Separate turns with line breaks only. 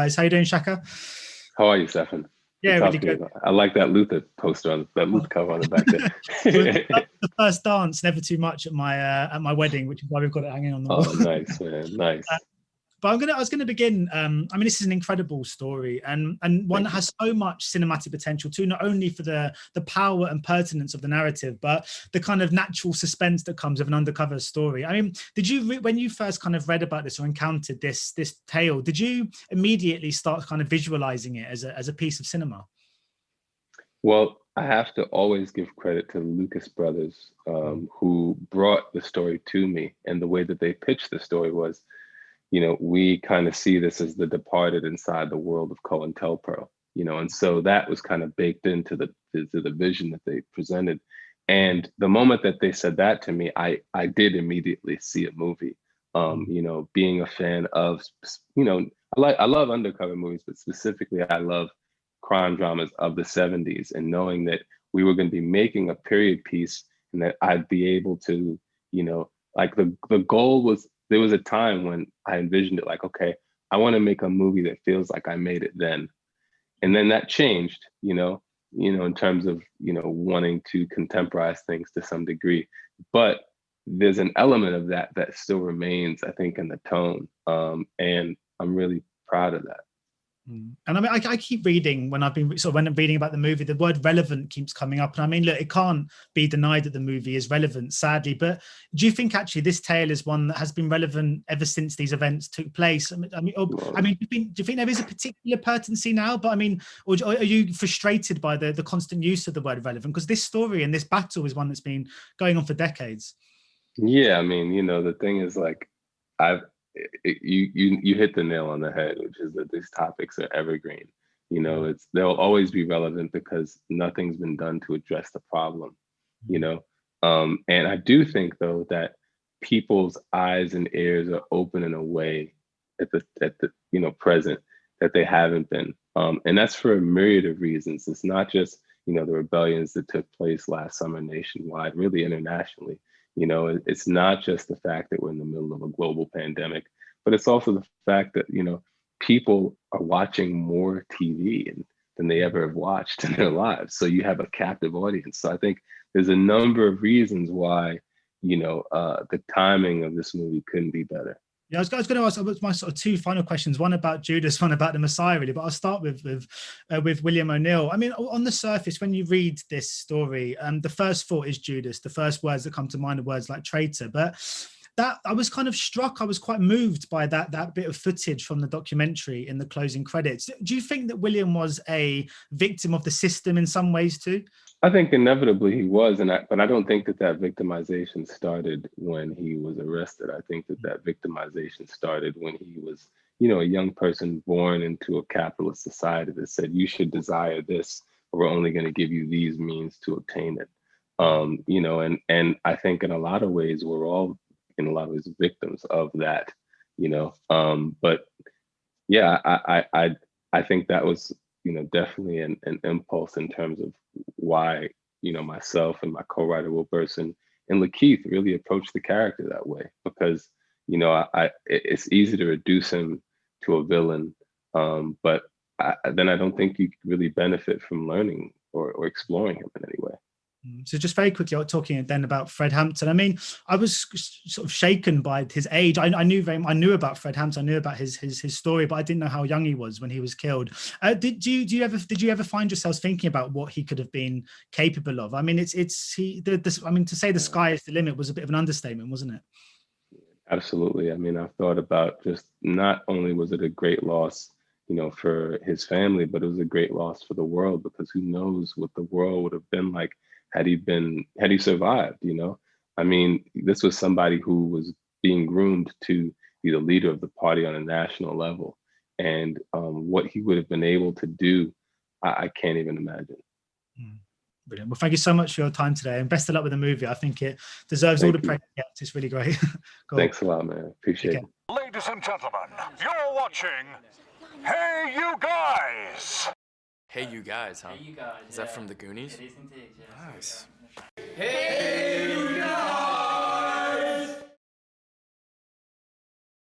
Guys. How you doing, Shaka?
How are you, Stefan?
Yeah, really good.
I like that Luther poster on that Luther cover on the back there.
The first dance, never too much at my wedding, which is why we've got it hanging on the wall.
Oh, nice, man, nice.
But I was gonna begin. I mean, this is an incredible story, and one that has so much cinematic potential too. Not only for the power and pertinence of the narrative, but the kind of natural suspense that comes with an undercover story. I mean, did you when you first kind of read about this or encountered this tale, did you immediately start kind of visualizing it as a piece of cinema?
Well, I have to always give credit to the Lucas brothers, who brought the story to me, and the way that they pitched the story was, we kind of see this as the departed inside the world of COINTELPRO, and so that was kind of baked into the vision that they presented. And the moment that they said that to me, I did immediately see a movie. Being a fan of, I love undercover movies, but specifically I love crime dramas of the 70s, and knowing that we were going to be making a period piece and that I'd be able to, like the goal was, there was a time when I envisioned it like, okay, I want to make a movie that feels like I made it then. And then that changed, in terms of, wanting to contemporize things to some degree. But there's an element of that still remains, I think, in the tone. And I'm really proud of that.
And I mean, I keep reading when I'm reading about the movie, the word relevant keeps coming up. And I mean, look, it can't be denied that the movie is relevant, sadly. But do you think actually this tale is one that has been relevant ever since these events took place? Do you think there is a particular pertinency now? But I mean, or are you frustrated by the constant use of the word relevant? Because this story and this battle is one that's been going on for decades.
Yeah, I mean, the thing is, like, you hit the nail on the head, which is that these topics are evergreen. They'll always be relevant because nothing's been done to address the problem. And I do think, though, that people's eyes and ears are open in a way at the present that they haven't been, and that's for a myriad of reasons. It's not just the rebellions that took place last summer nationwide, really internationally. It's not just the fact that we're in the middle of a global pandemic, but it's also the fact that, people are watching more TV than they ever have watched in their lives. So you have a captive audience. So I think there's a number of reasons why, the timing of this movie couldn't be better.
Yeah, I was going to ask my sort of two final questions, one about Judas, one about the Messiah, really. But I'll start with William O'Neill. I mean, on the surface, when you read this story, the first thought is Judas. The first words that come to mind are words like traitor. But that I was kind of struck. I was quite moved by that bit of footage from the documentary in the closing credits. Do you think that William was a victim of the system in some ways too?
I think inevitably he was, but I don't think that victimization started when he was arrested. I think that victimization started when he was, a young person born into a capitalist society that said you should desire this, or we're only going to give you these means to obtain it. And I think in a lot of ways we're all in a lot of ways victims of that. But yeah, I think that was definitely an impulse in terms of why, myself and my co-writer Will Berson and LaKeith really approached the character that way, because, it's easy to reduce him to a villain, but then I don't think you really benefit from learning or exploring him in any way.
So just very quickly, talking then about Fred Hampton. I mean, I was sort of shaken by his age. I knew about Fred Hampton. I knew about his story, but I didn't know how young he was when he was killed. Did you ever find yourselves thinking about what he could have been capable of? I mean, to say the sky is the limit was a bit of an understatement, wasn't it?
Absolutely. I mean, I've thought about just not only was it a great loss, for his family, but it was a great loss for the world, because who knows what the world would have been like had he survived. I mean, this was somebody who was being groomed to be the leader of the party on a national level, and what he would have been able to do, I can't even imagine.
Brilliant. Well, thank you so much for your time today, and best of luck with the movie. I think it deserves all the praise. Yeah, it's really great. Cool.
Thanks a lot, man. Appreciate it.
Ladies and gentlemen, you're watching Hey You Guys.
Hey You Guys, huh?
Hey You Guys.
Is that from the Goonies?
It is indeed, yeah.
Nice.
Hey You Guys.